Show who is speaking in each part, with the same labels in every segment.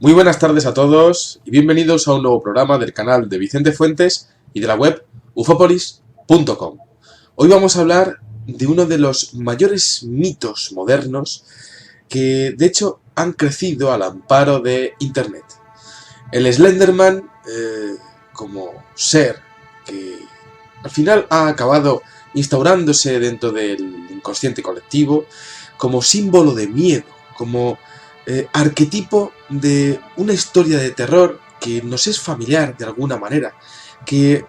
Speaker 1: Muy buenas tardes a todos y bienvenidos a un nuevo programa del canal de Vicente Fuentes y de la web ufopolis.com. Hoy vamos a hablar de uno de los mayores mitos modernos que de hecho han crecido al amparo de Internet. El Slenderman como ser que al final ha acabado instaurándose dentro del inconsciente colectivo como símbolo de miedo, como arquetipo de una historia de terror que nos es familiar de alguna manera, que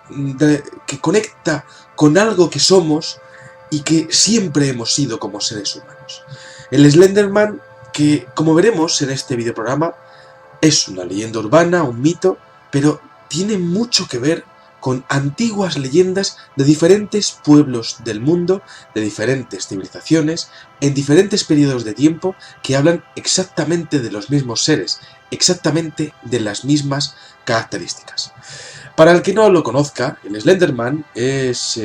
Speaker 1: conecta con algo que somos y que siempre hemos sido como seres humanos. El Slenderman, que como veremos en este videoprograma, es una leyenda urbana, un mito, pero tiene mucho que ver con antiguas leyendas de diferentes pueblos del mundo, de diferentes civilizaciones, en diferentes periodos de tiempo, que hablan exactamente de los mismos seres, exactamente de las mismas características. Para el que no lo conozca, el Slenderman es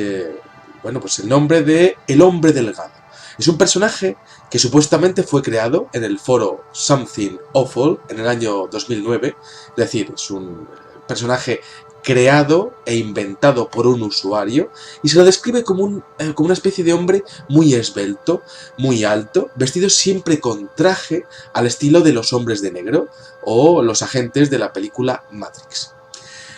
Speaker 1: pues el nombre de El Hombre Delgado. Es un personaje que supuestamente fue creado en el foro Something Awful en el año 2009, es decir, es un personaje creado e inventado por un usuario, y se lo describe como una especie de hombre muy esbelto, muy alto, vestido siempre con traje al estilo de los hombres de negro o los agentes de la película Matrix.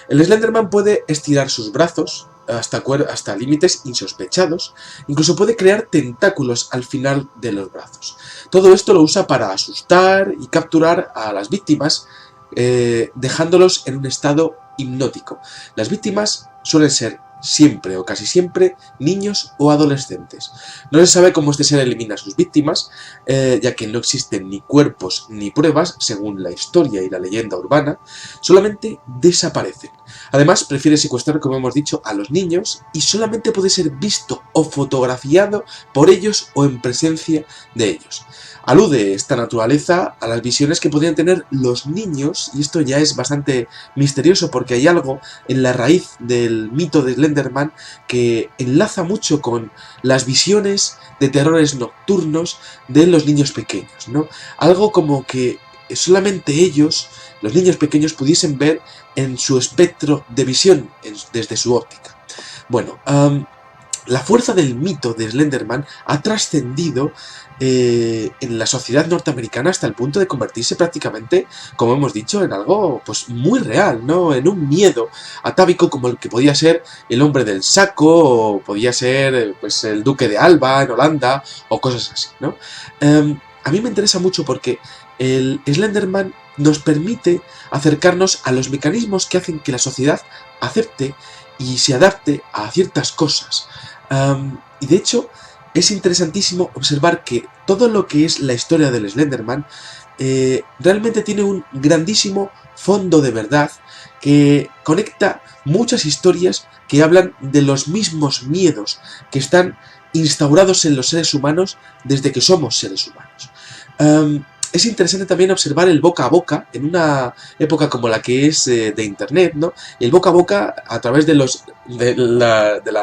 Speaker 1: El Slenderman puede estirar sus brazos hasta límites insospechados, incluso puede crear tentáculos al final de los brazos. Todo esto lo usa para asustar y capturar a las víctimas, dejándolos en un estado hipnótico. Las víctimas suelen ser siempre o casi siempre niños o adolescentes. No se sabe cómo este ser elimina a sus víctimas, ya que no existen ni cuerpos ni pruebas, según la historia y la leyenda urbana, solamente desaparecen. Además, prefiere secuestrar, como hemos dicho, a los niños y solamente puede ser visto o fotografiado por ellos o en presencia de ellos. Alude esta naturaleza a las visiones que podrían tener los niños, y esto ya es bastante misterioso porque hay algo en la raíz del mito de Slenderman que enlaza mucho con las visiones de terrores nocturnos de los niños pequeños, ¿no? Algo como que solamente ellos, los niños pequeños, pudiesen ver en su espectro de visión desde su óptica. Bueno, la fuerza del mito de Slenderman ha trascendido en la sociedad norteamericana hasta el punto de convertirse prácticamente, como hemos dicho, en algo pues muy real, ¿no? En un miedo atávico como el que podía ser el hombre del saco, o podía ser pues el duque de Alba en Holanda, o cosas así, ¿no? A mí me interesa mucho porque el Slenderman nos permite acercarnos a los mecanismos que hacen que la sociedad acepte y se adapte a ciertas cosas. Y de hecho, es interesantísimo observar que todo lo que es la historia del Slenderman realmente tiene un grandísimo fondo de verdad que conecta muchas historias que hablan de los mismos miedos que están instaurados en los seres humanos desde que somos seres humanos. Es interesante también observar el boca a boca en una época como la que es de Internet, ¿no? El boca a boca a través de las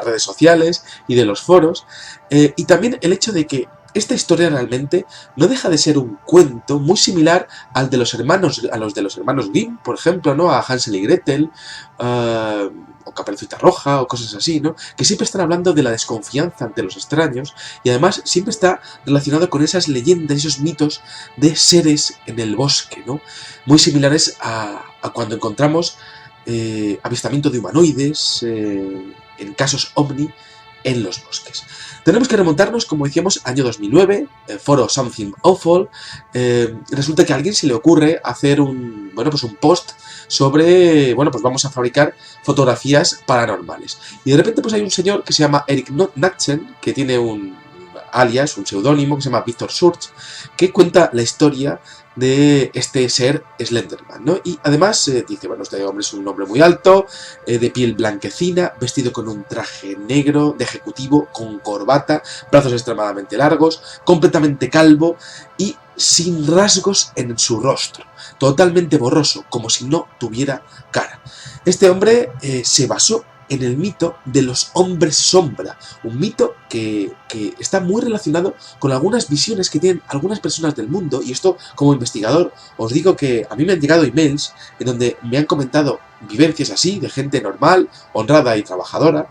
Speaker 1: redes sociales y de los foros, y también el hecho de que esta historia realmente no deja de ser un cuento muy similar a los de los hermanos Grimm, por ejemplo, ¿no? A Hansel y Gretel, o Caperucita Roja, o cosas así, ¿no? Que siempre están hablando de la desconfianza ante los extraños, y además siempre está relacionado con esas leyendas, esos mitos de seres en el bosque, ¿no? Muy similares a cuando encontramos avistamiento de humanoides, en casos ovni, en los bosques. Tenemos que remontarnos, como decíamos, año 2009, foro Something Awful. Resulta que a alguien se le ocurre hacer un post sobre, pues vamos a fabricar fotografías paranormales. Y de repente pues hay un señor que se llama Eric Natchen, que tiene un alias, un seudónimo que se llama Victor Surge, que cuenta la historia de este ser Slenderman, ¿no? Y además dice, este hombre es un hombre muy alto, de piel blanquecina, vestido con un traje negro de ejecutivo, con corbata, brazos extremadamente largos, completamente calvo y sin rasgos en su rostro, totalmente borroso, como si no tuviera cara. Este hombre se basó en el mito de los hombres sombra, un mito que está muy relacionado con algunas visiones que tienen algunas personas del mundo, y esto como investigador os digo que a mí me han llegado emails en donde me han comentado vivencias así, de gente normal, honrada y trabajadora.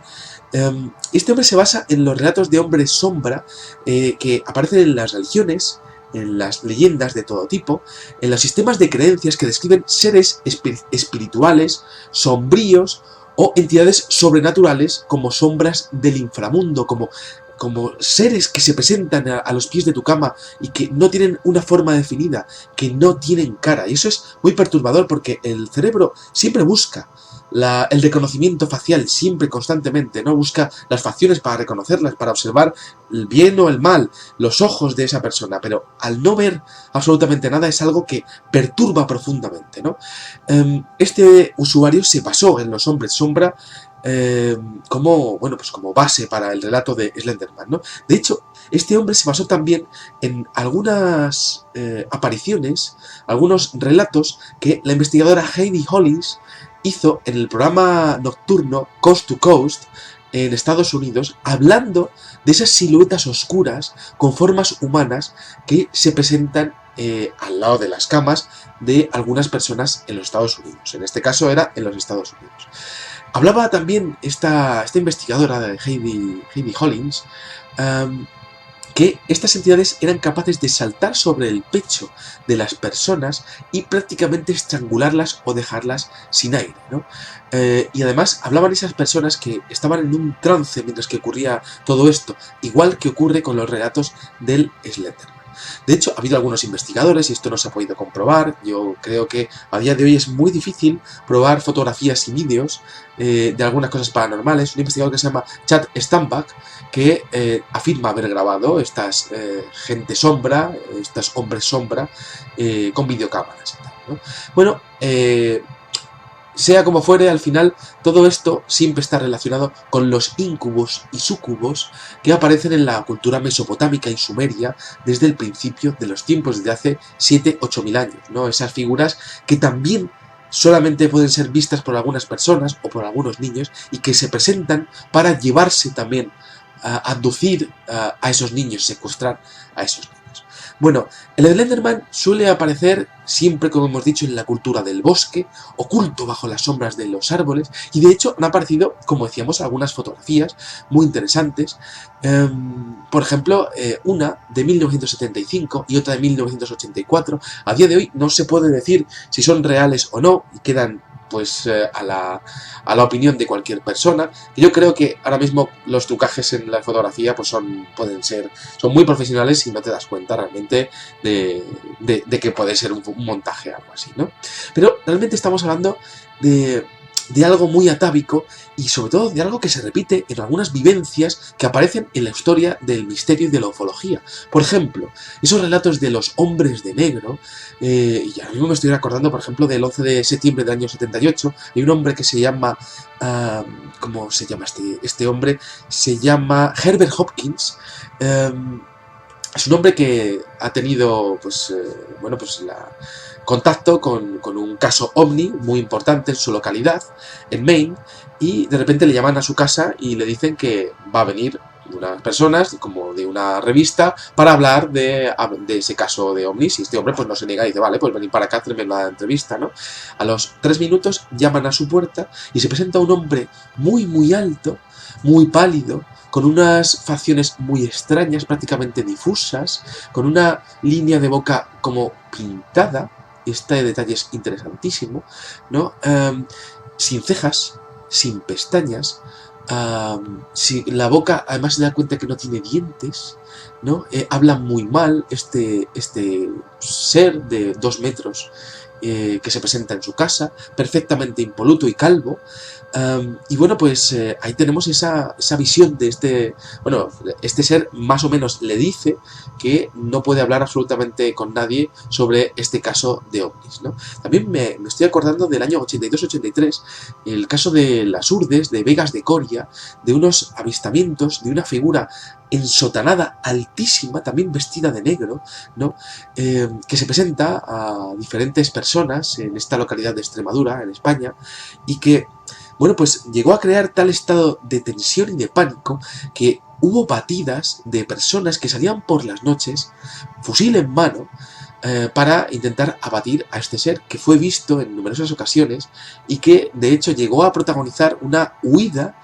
Speaker 1: Este hombre se basa en los relatos de hombres sombra que aparecen en las religiones, en las leyendas de todo tipo, en los sistemas de creencias que describen seres espirituales, sombríos o entidades sobrenaturales como sombras del inframundo, como seres que se presentan a los pies de tu cama y que no tienen una forma definida, que no tienen cara. Y eso es muy perturbador porque el cerebro siempre busca el reconocimiento facial, siempre, constantemente, ¿no? Busca las facciones para reconocerlas, para observar el bien o el mal, los ojos de esa persona, pero al no ver absolutamente nada es algo que perturba profundamente, ¿no? Este usuario se basó en los hombres sombra como base para el relato de Slenderman, ¿no? De hecho, este hombre se basó también en algunas apariciones, algunos relatos que la investigadora Heidi Hollins hizo en el programa nocturno Coast to Coast en Estados Unidos, hablando de esas siluetas oscuras con formas humanas que se presentan al lado de las camas de algunas personas en los Estados Unidos. En este caso era en los Estados Unidos. Hablaba también esta investigadora de Heidi Hollins que estas entidades eran capaces de saltar sobre el pecho de las personas y prácticamente estrangularlas o dejarlas sin aire, ¿no? Y además hablaban esas personas que estaban en un trance mientras que ocurría todo esto, igual que ocurre con los relatos del Slenderman. De hecho, ha habido algunos investigadores, y esto no se ha podido comprobar, yo creo que a día de hoy es muy difícil probar fotografías y vídeos de algunas cosas paranormales. Un investigador que se llama Chad Stambach, que afirma haber grabado estas gente sombra, estos hombres sombra, con videocámaras y tal, ¿no? Bueno, sea como fuere, al final todo esto siempre está relacionado con los incubos y sucubos que aparecen en la cultura mesopotámica y sumeria desde el principio de los tiempos, desde hace 7-8 mil años, ¿no? Esas figuras que también solamente pueden ser vistas por algunas personas o por algunos niños y que se presentan para llevarse también, abducir a esos niños, secuestrar a esos niños. Bueno, el Slenderman suele aparecer siempre, como hemos dicho, en la cultura del bosque, oculto bajo las sombras de los árboles, y de hecho han aparecido, como decíamos, algunas fotografías muy interesantes. Por ejemplo, una de 1975 y otra de 1984. A día de hoy no se puede decir si son reales o no, y quedan pues a la opinión de cualquier persona. Yo creo que ahora mismo los trucajes en la fotografía pues son muy profesionales y no te das cuenta realmente de que puede ser un montaje o algo así, ¿no? Pero realmente estamos hablando de algo muy atávico y sobre todo de algo que se repite en algunas vivencias que aparecen en la historia del misterio y de la ufología. Por ejemplo, esos relatos de los hombres de negro, y ahora mismo me estoy acordando, por ejemplo, del 11 de septiembre del año 78, hay un hombre que se llama, ¿cómo se llama este hombre? Se llama Herbert Hopkins. Es un hombre que ha tenido, contacto con un caso ovni muy importante en su localidad, en Maine, y de repente le llaman a su casa y le dicen que va a venir unas personas, como de una revista, para hablar de ese caso de ovnis, y este hombre pues no se niega y dice, vale, pues venid para acá, hacerme la entrevista, ¿no? A los 3 minutos llaman a su puerta y se presenta un hombre muy muy alto, muy pálido, con unas facciones muy extrañas, prácticamente difusas, con una línea de boca como pintada. Este detalle es interesantísimo, ¿no? Sin cejas, sin pestañas, la boca además se da cuenta que no tiene dientes, ¿no? Habla muy mal este ser de 2 metros que se presenta en su casa, perfectamente impoluto y calvo. Y bueno, pues ahí tenemos esa visión de este ser más o menos le dice que no puede hablar absolutamente con nadie sobre este caso de ovnis, ¿no? También me estoy acordando del año 82-83, el caso de las Urdes, de Vegas de Coria, de unos avistamientos de una figura ensotanada, altísima, también vestida de negro, ¿no? Que se presenta a diferentes personas en esta localidad de Extremadura, en España, y que bueno, pues llegó a crear tal estado de tensión y de pánico que hubo batidas de personas que salían por las noches, fusil en mano, para intentar abatir a este ser que fue visto en numerosas ocasiones y que de hecho llegó a protagonizar una huida,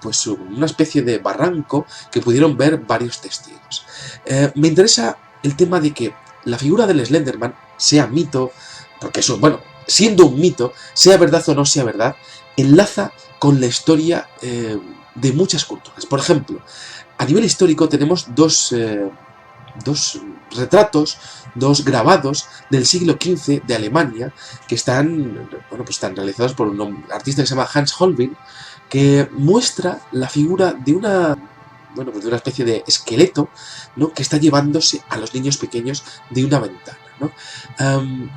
Speaker 1: pues una especie de barranco que pudieron ver varios testigos. Me interesa el tema de que la figura del Slenderman sea mito, porque eso, bueno, siendo un mito, sea verdad o no sea verdad, enlaza con la historia de muchas culturas. Por ejemplo, a nivel histórico tenemos dos retratos, dos grabados del siglo XV de Alemania que están, bueno, pues están realizados por un artista que se llama Hans Holbein, que muestra la figura de una, bueno, pues de una especie de esqueleto, ¿no?, que está llevándose a los niños pequeños de una ventana, ¿no?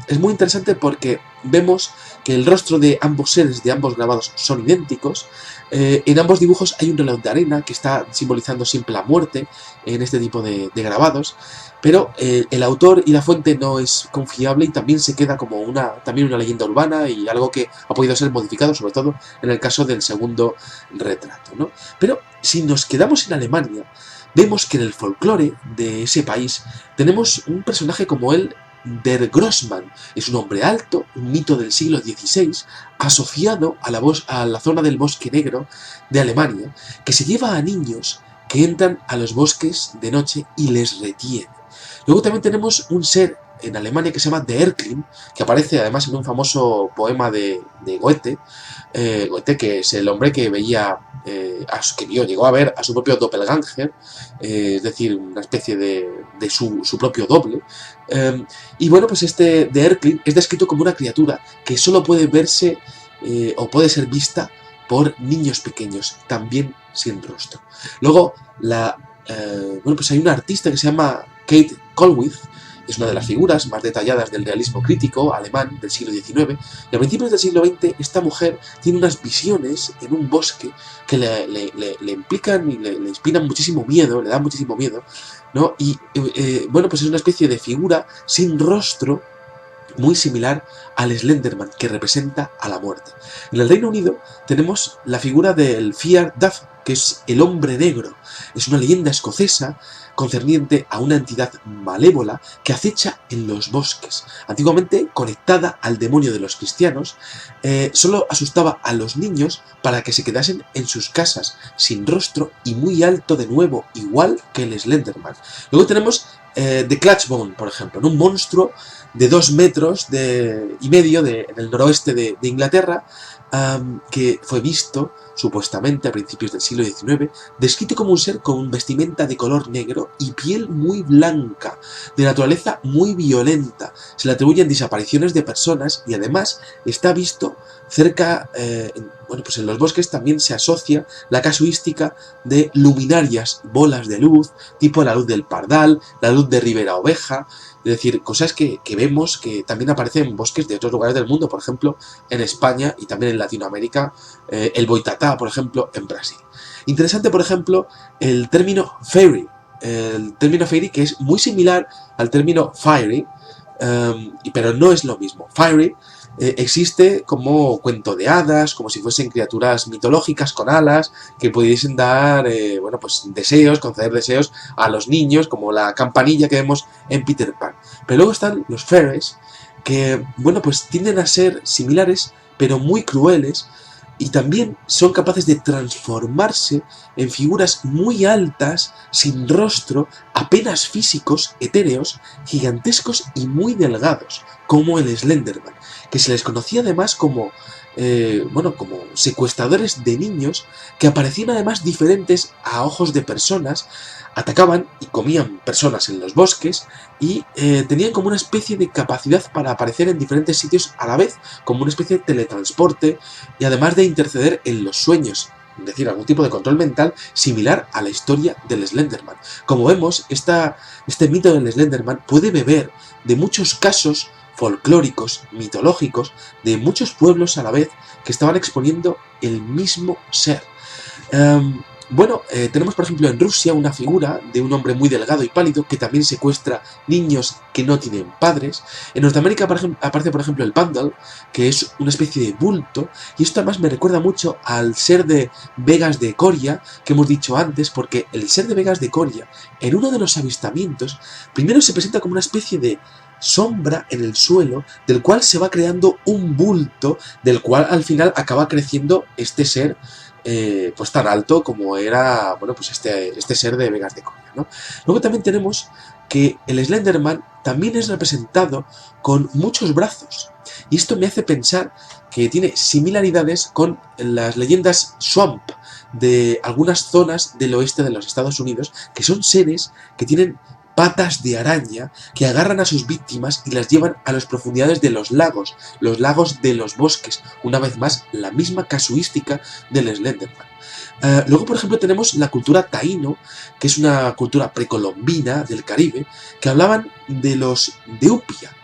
Speaker 1: Es muy interesante porque vemos que el rostro de ambos seres, de ambos grabados, son idénticos. En ambos dibujos hay un reloj de arena que está simbolizando siempre la muerte en este tipo de grabados, pero el autor y la fuente no es confiable y también se queda como también una leyenda urbana y algo que ha podido ser modificado, sobre todo en el caso del segundo retrato, ¿no? Pero si nos quedamos en Alemania, vemos que en el folclore de ese país tenemos un personaje como el Der Grossmann. Es un hombre alto, un mito del siglo XVI, asociado a la zona del Bosque Negro de Alemania, que se lleva a niños que entran a los bosques de noche y les retiene. Luego también tenemos un ser en Alemania que se llama Der Erklin, que aparece además en un famoso poema de Goethe, Goethe, que es el hombre que llegó a ver a su propio doppelganger, es decir, una especie de su propio doble. Y bueno, pues este de Erklin es descrito como una criatura que solo puede verse o puede ser vista por niños pequeños, también sin rostro. Luego, bueno, pues hay una artista que se llama Kate Kollwitz. Es una de las figuras más detalladas del realismo crítico alemán del siglo XIX, y a principios del siglo XX esta mujer tiene unas visiones en un bosque que le implican y le inspiran muchísimo miedo, le dan muchísimo miedo, ¿no? Y bueno, pues es una especie de figura sin rostro, muy similar al Slenderman, que representa a la muerte. En el Reino Unido tenemos la figura del Fiar Duff, que es el hombre negro. Es una leyenda escocesa concerniente a una entidad malévola que acecha en los bosques. Antiguamente conectada al demonio de los cristianos, solo asustaba a los niños para que se quedasen en sus casas, sin rostro y muy alto de nuevo, igual que el Slenderman. Luego tenemos The Clutchbone, por ejemplo, ¿no? Un monstruo de 2 metros y medio en el noroeste de Inglaterra, que fue visto supuestamente a principios del siglo XIX, descrito como un ser con vestimenta de color negro y piel muy blanca, de naturaleza muy violenta. Se le atribuyen desapariciones de personas y además está visto cerca, bueno, pues en los bosques también se asocia la casuística de luminarias, bolas de luz, tipo la luz del pardal, la luz de Ribera Oveja. Es decir, cosas que vemos que también aparecen en bosques de otros lugares del mundo, por ejemplo, en España y también en Latinoamérica, el boitatá, por ejemplo, en Brasil. Interesante, por ejemplo, el término fairy. El término fairy, que es muy similar al término fiery, pero no es lo mismo. Fiery existe como cuento de hadas, como si fuesen criaturas mitológicas con alas que pudiesen dar, bueno, pues deseos, conceder deseos a los niños, como la campanilla que vemos en Peter Pan. Pero luego están los fairies, que, bueno, pues tienden a ser similares, pero muy crueles, y también son capaces de transformarse en figuras muy altas, sin rostro, apenas físicos, etéreos, gigantescos y muy delgados, como el Slenderman, que se les conocía además como, bueno, como secuestradores de niños, que aparecían además diferentes a ojos de personas, atacaban y comían personas en los bosques y tenían como una especie de capacidad para aparecer en diferentes sitios a la vez, como una especie de teletransporte, y además de interceder en los sueños, es decir, algún tipo de control mental similar a la historia del Slenderman. Como vemos, este mito del Slenderman puede beber de muchos casos folclóricos, mitológicos, de muchos pueblos a la vez que estaban exponiendo el mismo ser. Bueno, tenemos por ejemplo en Rusia una figura de un hombre muy delgado y pálido que también secuestra niños que no tienen padres. En Norteamérica aparece por ejemplo el Vandal, que es una especie de bulto, y esto además me recuerda mucho al ser de Vegas de Coria que hemos dicho antes, porque el ser de Vegas de Coria en uno de los avistamientos primero se presenta como una especie de sombra en el suelo, del cual se va creando un bulto, del cual al final acaba creciendo este ser pues tan alto como era, bueno, pues este ser de Vegas de Coria, ¿no? Luego también tenemos que el Slenderman también es representado con muchos brazos, y esto me hace pensar que tiene similaridades con las leyendas Swamp de algunas zonas del oeste de los Estados Unidos, que son seres que tienen patas de araña que agarran a sus víctimas y las llevan a las profundidades de los lagos de los bosques. Una vez más, la misma casuística del Slenderman. Luego, por ejemplo, tenemos la cultura taíno, que es una cultura precolombina del Caribe, que hablaban de los Deupia,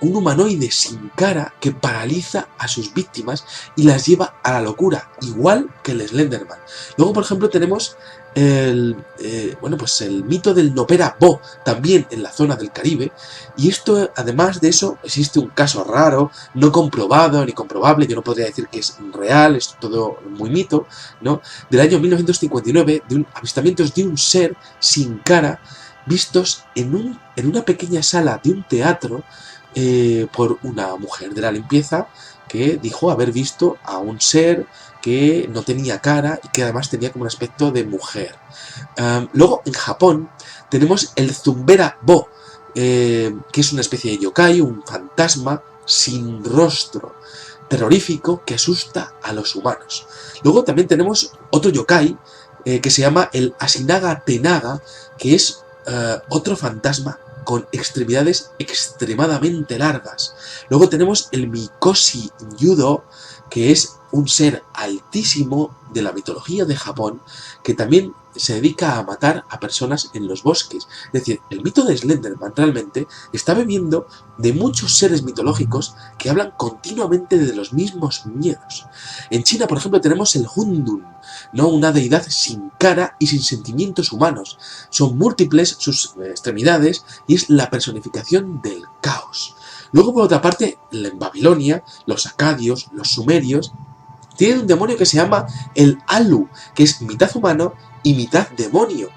Speaker 1: un humanoide sin cara que paraliza a sus víctimas y las lleva a la locura, igual que el Slenderman. Luego, por ejemplo, tenemos bueno, pues el mito del Nopera Bo, también en la zona del Caribe, y esto, además de eso, existe un caso raro, no comprobado ni comprobable, yo no podría decir que es real, es todo muy mito, ¿no? Del año 1959, de avistamientos de un ser sin cara, vistos en una pequeña sala de un teatro por una mujer de la limpieza que dijo haber visto a un ser que no tenía cara y que además tenía como un aspecto de mujer. Luego, en Japón, tenemos el Zumbera Bo, que es una especie de yokai, un fantasma sin rostro, terrorífico que asusta a los humanos. Luego también tenemos otro yokai que se llama el Ashinaga Tenaga, que es otro fantasma con extremidades extremadamente largas. Luego tenemos el Mikoshi Yudo, que es un ser altísimo de la mitología de Japón, que también se dedica a matar a personas en los bosques. Es decir, el mito de Slenderman realmente está bebiendo de muchos seres mitológicos que hablan continuamente de los mismos miedos. En China, por ejemplo, tenemos el Hundun, ¿no? Una deidad sin cara y sin sentimientos humanos. Son múltiples sus extremidades y es la personificación del caos. Luego, por otra parte, en Babilonia, los acadios, los sumerios, tienen un demonio que se llama el Alu, que es mitad humano y mitad demonio.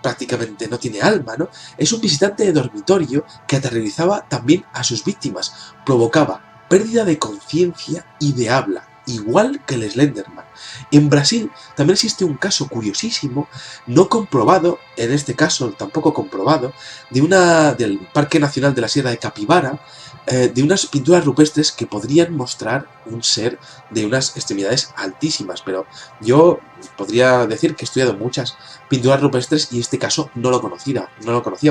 Speaker 1: Prácticamente no tiene alma, ¿no? Es un visitante de dormitorio que aterrorizaba también a sus víctimas, provocaba pérdida de conciencia y de habla, igual que el Slenderman. En Brasil también existe un caso curiosísimo, no comprobado, en este caso tampoco comprobado, del Parque Nacional de la Sierra de Capibara, de unas pinturas rupestres que podrían mostrar un ser de unas extremidades altísimas, pero yo podría decir que he estudiado muchas pinturas rupestres y este caso no lo conocía,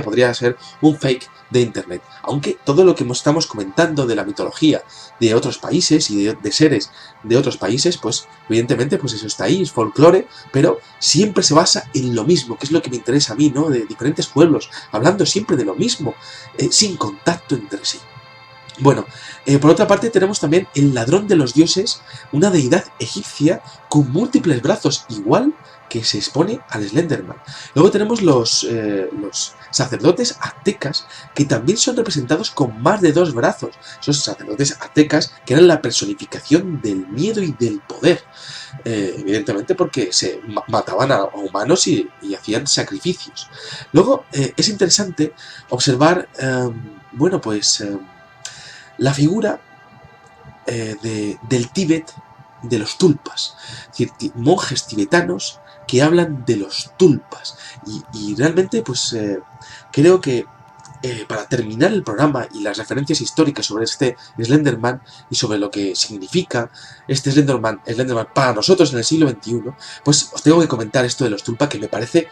Speaker 1: podría ser un fake de internet, aunque todo lo que estamos comentando de la mitología de otros países y de seres de otros países, pues evidentemente pues eso está ahí, es folclore, pero siempre se basa en lo mismo, que es lo que me interesa a mí, ¿no? De diferentes pueblos, hablando siempre de lo mismo, sin contacto entre sí. Bueno, por otra parte tenemos también el ladrón de los dioses, una deidad egipcia con múltiples brazos, igual que se expone al Slenderman. Luego tenemos los sacerdotes aztecas, que también son representados con más de 2 brazos. Esos sacerdotes aztecas que eran la personificación del miedo y del poder. Evidentemente porque se mataban a humanos y hacían sacrificios. Luego es interesante observar, bueno, pues la figura del Tíbet, de los tulpas, es decir, monjes tibetanos que hablan de los tulpas, y realmente pues creo que para terminar el programa y las referencias históricas sobre este Slenderman y sobre lo que significa este Slenderman para nosotros en el siglo XXI, pues os tengo que comentar esto de los tulpa, que me parece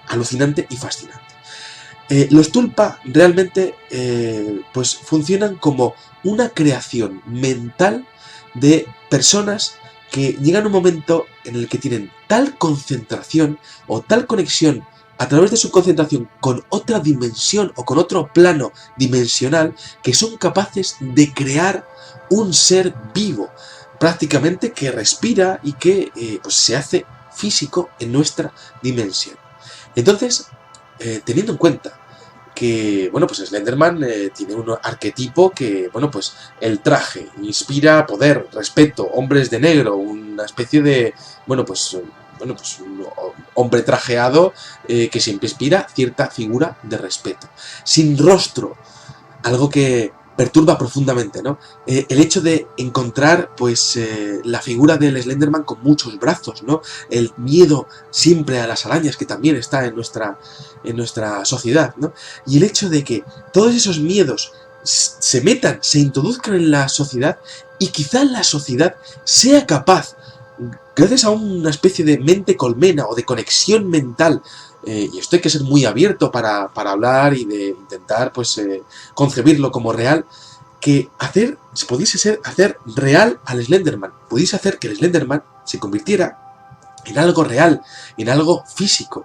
Speaker 1: alucinante y fascinante. Los tulpa realmente pues funcionan como una creación mental de personas que llegan a un momento en el que tienen tal concentración o tal conexión a través de su concentración con otra dimensión o con otro plano dimensional, que son capaces de crear un ser vivo. prácticamente que respira y que pues se hace físico en nuestra dimensión. Entonces, teniendo en cuenta que, bueno, pues Slenderman tiene un arquetipo que, bueno, pues el traje inspira poder, respeto, hombres de negro, una especie de, bueno, pues un hombre trajeado que siempre inspira cierta figura de respeto. Sin rostro, algo que perturba profundamente, ¿no? El hecho de encontrar, pues, la figura del Slenderman con muchos brazos, ¿no? El miedo siempre a las arañas, que también está en nuestra sociedad, ¿no? Y el hecho de que todos esos miedos se metan, se introduzcan en la sociedad, y quizá la sociedad sea capaz, gracias a una especie de mente colmena o de conexión mental, y esto hay que ser muy abierto para hablar y de intentar, pues, concebirlo como real, que pudiese hacer real al Slenderman, pudiese hacer que el Slenderman se convirtiera en algo real, en algo físico.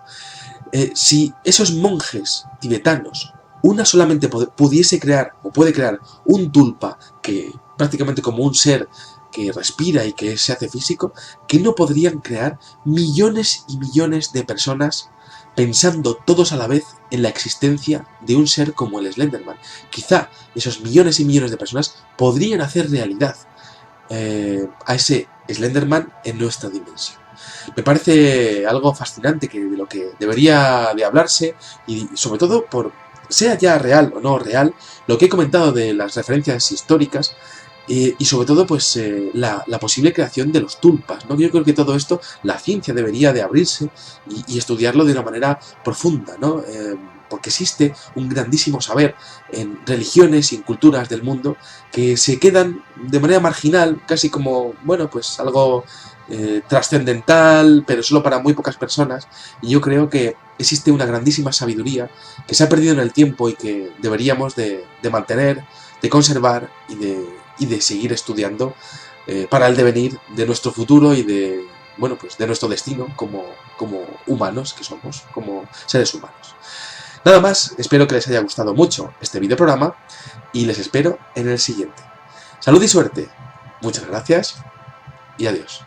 Speaker 1: Si esos monjes tibetanos, una solamente pudiese crear, o puede crear, un tulpa que prácticamente como un ser que respira y que se hace físico, que no podrían crear millones y millones de personas pensando todos a la vez en la existencia de un ser como el Slenderman. Quizá esos millones y millones de personas podrían hacer realidad a ese Slenderman en nuestra dimensión. Me parece algo fascinante, de lo que debería de hablarse, y sobre todo sea ya real o no real, lo que he comentado de las referencias históricas, y sobre todo, pues, la posible creación de los tulpas, ¿no? Yo creo que todo esto, la ciencia debería de abrirse y estudiarlo de una manera profunda, ¿no? Porque existe un grandísimo saber en religiones y en culturas del mundo que se quedan de manera marginal, casi como, bueno, pues algo trascendental, pero solo para muy pocas personas, y yo creo que existe una grandísima sabiduría que se ha perdido en el tiempo y que deberíamos de mantener, de conservar y de seguir estudiando para el devenir de nuestro futuro y de, bueno, pues de nuestro destino como humanos que somos, como seres humanos. Nada más, espero que les haya gustado mucho este videoprograma y les espero en el siguiente. Salud y suerte, muchas gracias y adiós.